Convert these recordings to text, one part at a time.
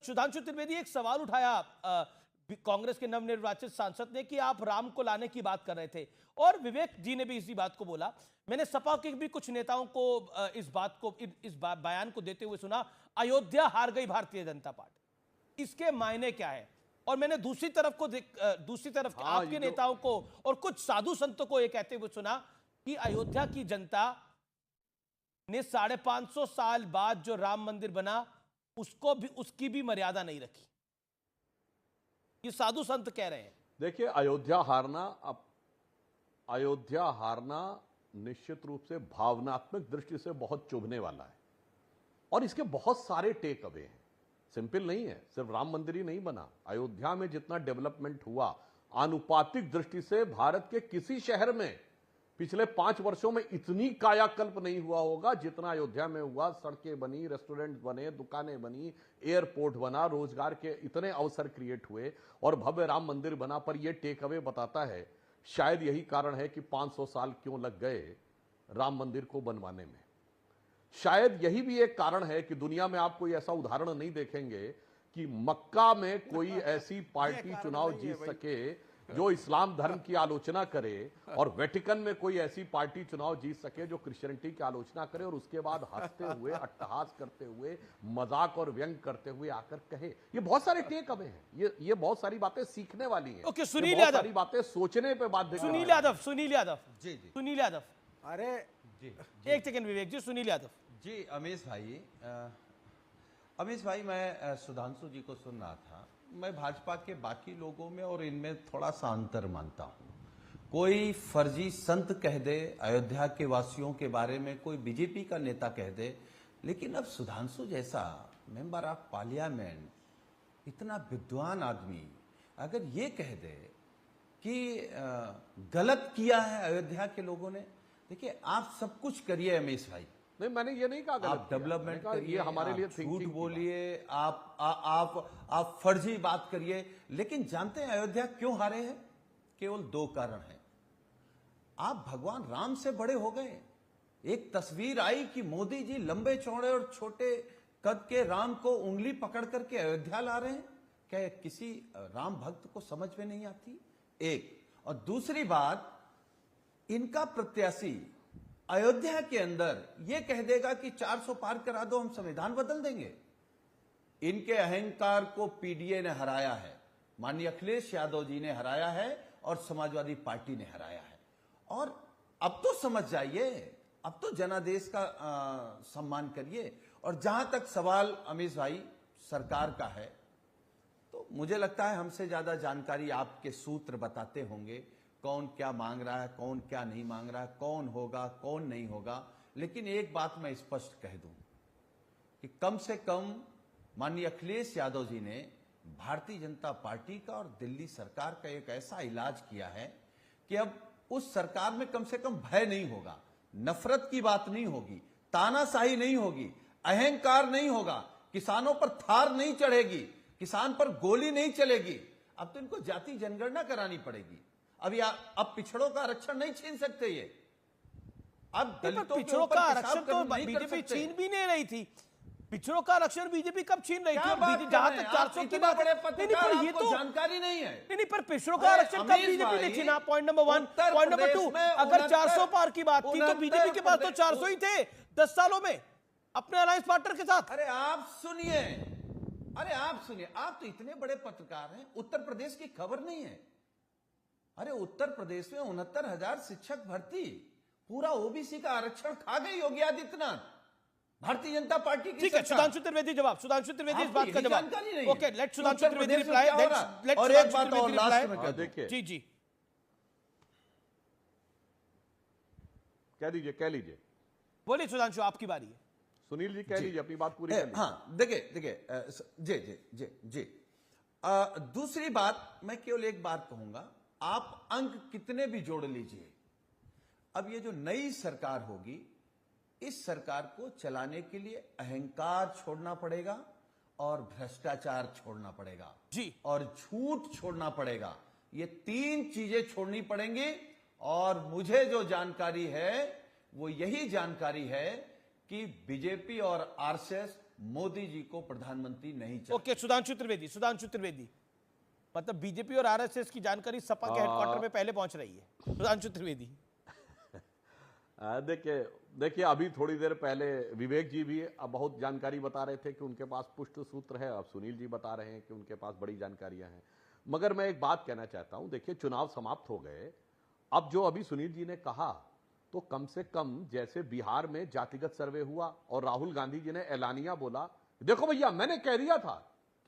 सुधांशु त्रिवेदी एक सवाल उठाया कांग्रेस के नवनिर्वाचित सांसद ने कि आप राम को लाने की बात कर रहे थे, और विवेक जी ने भी इसी बात को बोला। मैंने सपा के भी कुछ नेताओं को इस बयान को देते हुए सुना, अयोध्या हार गई भारतीय जनता पार्टी, इसके मायने क्या है? और मैंने दूसरी तरफ आपके नेताओं को और कुछ साधु संतों को यह कहते हुए सुना कि अयोध्या की जनता ने 550 साल बाद जो राम मंदिर बना उसकी भी मर्यादा नहीं रखी। ये साधु संत कह रहे हैं। देखिए, अयोध्या हारना निश्चित रूप से भावनात्मक दृष्टि से बहुत चुभने वाला है, और इसके बहुत सारे टेक अवे हैं। सिंपल नहीं है, सिर्फ राम मंदिर ही नहीं बना। अयोध्या में जितना डेवलपमेंट हुआ, आनुपातिक दृष्टि से भारत के किसी शहर में पिछले 5 वर्षों में इतनी कायाकल्प नहीं हुआ होगा जितना अयोध्या में हुआ। सड़कें बनी, रेस्टोरेंट बने, दुकानें बनी, एयरपोर्ट बना, रोजगार के इतने अवसर क्रिएट हुए, और भव्य राम मंदिर बना। पर यह टेक अवे बताता है, शायद यही कारण है कि 500 साल क्यों लग गए राम मंदिर को बनवाने में। शायद यही भी एक कारण है कि दुनिया में आप कोई ऐसा उदाहरण नहीं देखेंगे कि मक्का में कोई ऐसी पार्टी चुनाव जीत सके जो इस्लाम धर्म की आलोचना करे, और वेटिकन में कोई ऐसी पार्टी चुनाव जीत सके जो क्रिश्चियनिटी की आलोचना करे, और उसके बाद हंसते हुए, अट्टहास करते हुए, मजाक और व्यंग करते हुए आकर कहे। ये बहुत सारे टेक अवे हैं, ये बहुत सारी बातें सीखने वाली हैं। ओके, सुनील यादव, सारी बातें सोचने पे बाध्य। सुनील यादव, अरे जी, एक सेकंड विवेक जी, सुनील यादव जी। अमीश भाई, मैं सुधांशु जी को सुन रहा था। मैं भाजपा के बाकी लोगों में और इनमें थोड़ा सा अंतर मानता हूं। कोई फर्जी संत कह दे अयोध्या के वासियों के बारे में, कोई बीजेपी का नेता कह दे, लेकिन अब सुधांशु जैसा मेंबर ऑफ पार्लियामेंट, इतना विद्वान आदमी अगर ये कह दे कि गलत किया है अयोध्या के लोगों ने। देखिए, आप सब कुछ करिए अमीश भाई, नहीं, मैंने ये नहीं कहा आप डेवलपमेंट करिए, हमारे लिए झूठ बोलिए, आप फर्जी बात करिए, लेकिन जानते हैं अयोध्या क्यों हारे हैं? केवल 2 कारण हैं। आप भगवान राम से बड़े हो गए। एक तस्वीर आई कि मोदी जी लंबे चौड़े और छोटे कद के राम को उंगली पकड़ करके अयोध्या ला रहे हैं। क्या किसी राम भक्त को समझ में नहीं आती? एक, और दूसरी बात, इनका प्रत्याशी अयोध्या के अंदर यह कह देगा कि 400 पार करा दो, हम संविधान बदल देंगे। इनके अहंकार को पीडीए ने हराया है, माननीय अखिलेश यादव जी ने हराया है, और समाजवादी पार्टी ने हराया है। और अब तो समझ जाइए, अब तो जनादेश का सम्मान करिए। और जहां तक सवाल अमीश भाई सरकार का है, तो मुझे लगता है हमसे ज्यादा जानकारी आपके सूत्र बताते होंगे, कौन क्या मांग रहा है, कौन क्या नहीं मांग रहा है, कौन होगा, कौन नहीं होगा। लेकिन एक बात मैं स्पष्ट कह दूं कि कम से कम माननीय अखिलेश यादव जी ने भारतीय जनता पार्टी का और दिल्ली सरकार का एक ऐसा इलाज किया है कि अब उस सरकार में कम से कम भय नहीं होगा, नफरत की बात नहीं होगी, तानाशाही नहीं होगी, अहंकार नहीं होगा, किसानों पर थार नहीं चढ़ेगी, किसान पर गोली नहीं चलेगी। अब तो इनको जाति जनगणना करानी पड़ेगी। अब पिछड़ों का आरक्षण नहीं छीन सकते ये। अब दलितों पिछड़ों का आरक्षण तो बीजेपी छीन भी नहीं रही थी। पिछड़ों का आरक्षण बीजेपी कब छीन रही थी? जहां तक 400 की बात है, नहीं, ये तो जानकारी नहीं है। नहीं, पर पिछड़ों का आरक्षण कब बीजेपी ने छीना? Point number 1। पॉइंट नंबर 2, अगर 400 पार की बात की तो बीजेपी के पास तो 400 ही थे 10 सालों में अपने अलायंस पार्टनर के साथ। अरे आप सुनिए, आप तो इतने बड़े पत्रकार हैं, उत्तर प्रदेश की खबर नहीं है? अरे उत्तर प्रदेश में 69,000 शिक्षक भर्ती, पूरा ओबीसी का आरक्षण खा गई योगी आदित्यनाथ, भारतीय जनता पार्टी की। ठीक है, सुधांशु त्रिवेदी जवाब, सुधांशु त्रिवेदी इस बात का जवाब। Okay, let Sudhanshu Trivedi reply. और एक बात और लास्ट में देखिए, जी कह लीजिए, बोलिए सुधांशु, आपकी बारी है। सुनील जी कह लीजिए, अपनी बात पूरी कर लीजिए। हाँ, देखिए जी। दूसरी बात, मैं केवल एक बात कहूंगा, आप अंक कितने भी जोड़ लीजिए, अब ये जो नई सरकार होगी, इस सरकार को चलाने के लिए अहंकार छोड़ना पड़ेगा, और भ्रष्टाचार छोड़ना पड़ेगा जी, और झूठ छोड़ना पड़ेगा। ये 3 चीजें छोड़नी पड़ेंगी। और मुझे जो जानकारी है वो यही जानकारी है कि बीजेपी और आरएसएस मोदी जी को प्रधानमंत्री नहीं चाहिए। ओके, सुधांशु त्रिवेदी, मतलब बीजेपी और आरएसएस की जानकारी सपा के हेडक्वार्टर में पहले पहुंच रही है। सुधांशु त्रिवेदी, देखिए अभी थोड़ी देर पहले विवेक जी भी बहुत जानकारी बता रहे थे कि उनके पास पुष्ट सूत्र है। अब सुनील जी बता रहे हैं कि उनके पास बड़ी जानकारियां हैं। मगर मैं एक बात कहना चाहता हूं, देखिए चुनाव समाप्त हो गए। अब जो अभी सुनील जी ने कहा, तो कम से कम जैसे बिहार में जातिगत सर्वे हुआ और राहुल गांधी जी ने ऐलानिया बोला, देखो भैया मैंने कह दिया था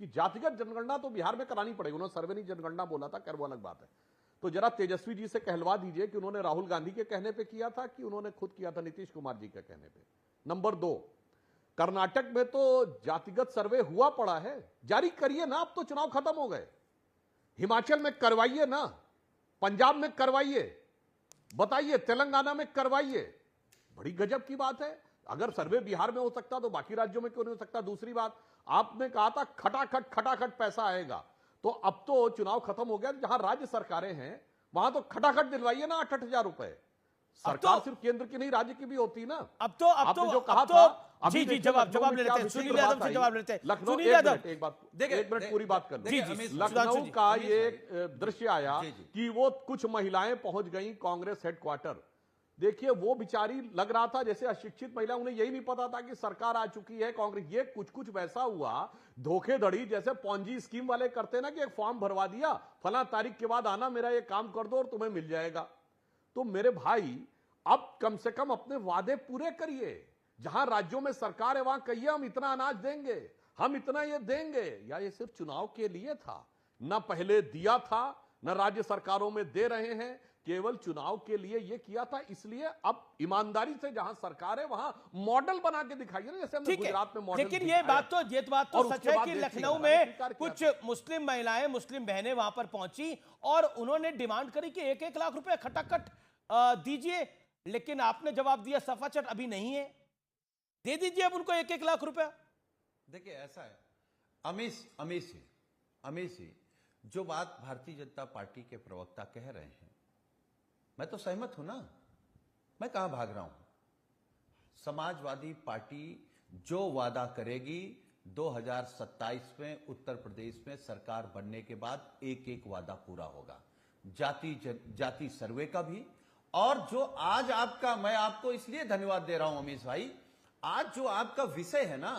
कि जातिगत जनगणना तो बिहार में करानी पड़ेगी। उन्होंने सर्वे नहीं जनगणना बोला था, खैर वो अलग बात है। तो जरा तेजस्वी जी से कहलवा दीजिए कि उन्होंने राहुल गांधी के कहने पे किया था कि उन्होंने खुद किया था नीतीश कुमार जी के कहने पे। नंबर 2, कर्नाटक में तो जातिगत सर्वे हुआ पड़ा है, जारी करिए ना, अब तो चुनाव खत्म हो गए। हिमाचल में करवाइए ना, पंजाब में करवाइए, बताइए तेलंगाना में करवाइए। बड़ी गजब की बात है। अगर सर्वे बिहार में हो सकता तो बाकी राज्यों में क्यों नहीं हो सकता? दूसरी बात, आपने कहा था खटाखट पैसा आएगा, तो अब तो चुनाव खत्म हो गया, जहां राज्य सरकारें हैं वहां तो खटाखट दिलवाइए ना 8,000 रुपए। सरकार सिर्फ केंद्र की नहीं राज्य की भी होती ना। अब तो जो कहा था, जी जवाब ले लेते हैं, सुनील यादव से जवाब लेते हैं। लखनऊ, सुनील यादव, एक मिनट पूरी बात कर जी, लखनऊ का ये दृश्य आया कि वो कुछ महिलाएं पहुंच गई कांग्रेस हेडक्वार्टर। देखिए वो बिचारी लग रहा था जैसे अशिक्षित महिला, उन्हें यही नहीं पता था कि सरकार आ चुकी है कांग्रेस। ये कुछ वैसा हुआ धोखेधड़ी जैसे पॉन्जी स्कीम वाले करते ना, कि एक फॉर्म भरवा दिया, फला तारीख के बाद आना, मेरा ये काम कर दो और तुम्हें मिल जाएगा। तो मेरे भाई अब कम से कम अपने वादे पूरे करिए। जहां राज्यों में सरकार है वहां कहिए हम इतना अनाज देंगे, हम इतना ये देंगे। या ये सिर्फ चुनाव के लिए था? न पहले दिया था, न राज्य सरकारों में दे रहे हैं, केवल चुनाव के लिए ये किया था। इसलिए अब ईमानदारी से जहां सरकार है वहां मॉडल बना के दिखाइए ना, जैसे हमने गुजरात में मॉडल। लेकिन ये बात तो सच है कि लखनऊ में कुछ मुस्लिम महिलाएं, मुस्लिम बहनें वहां पर पहुंची और उन्होंने डिमांड करी कि 1-1 लाख रुपए खटाखट दीजिए। लेकिन आपने जवाब दिया सफाचट अभी नहीं है, दे दीजिए अब उनको 1-1 लाख रुपया। देखिए ऐसा है, अमीश जी, जो बात भारतीय जनता पार्टी के प्रवक्ता कह रहे हैं, मैं तो सहमत हूं ना। मैं कहां भाग रहा हूं? समाजवादी पार्टी जो वादा करेगी 2027 में उत्तर प्रदेश में सरकार बनने के बाद एक एक वादा पूरा होगा। जाति सर्वे का भी, और जो आज आपका, मैं आपको इसलिए धन्यवाद दे रहा हूं अमीश भाई, आज जो आपका विषय है ना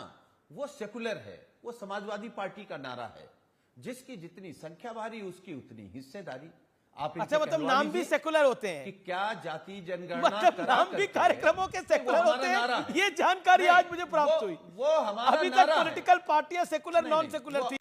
वो सेकुलर है, वो समाजवादी पार्टी का नारा है, जिसकी जितनी संख्या भारी उसकी उतनी हिस्सेदारी। आप अच्छा, मतलब नाम भी सेकुलर होते हैं कि क्या जाति जनगणना, मतलब नाम भी कार्यक्रमों के सेकुलर होते हैं? ये जानकारी आज मुझे प्राप्त हुई। वो हमारा अभी तक नारा है। पॉलिटिकल पार्टियां सेकुलर नॉन सेकुलर थी।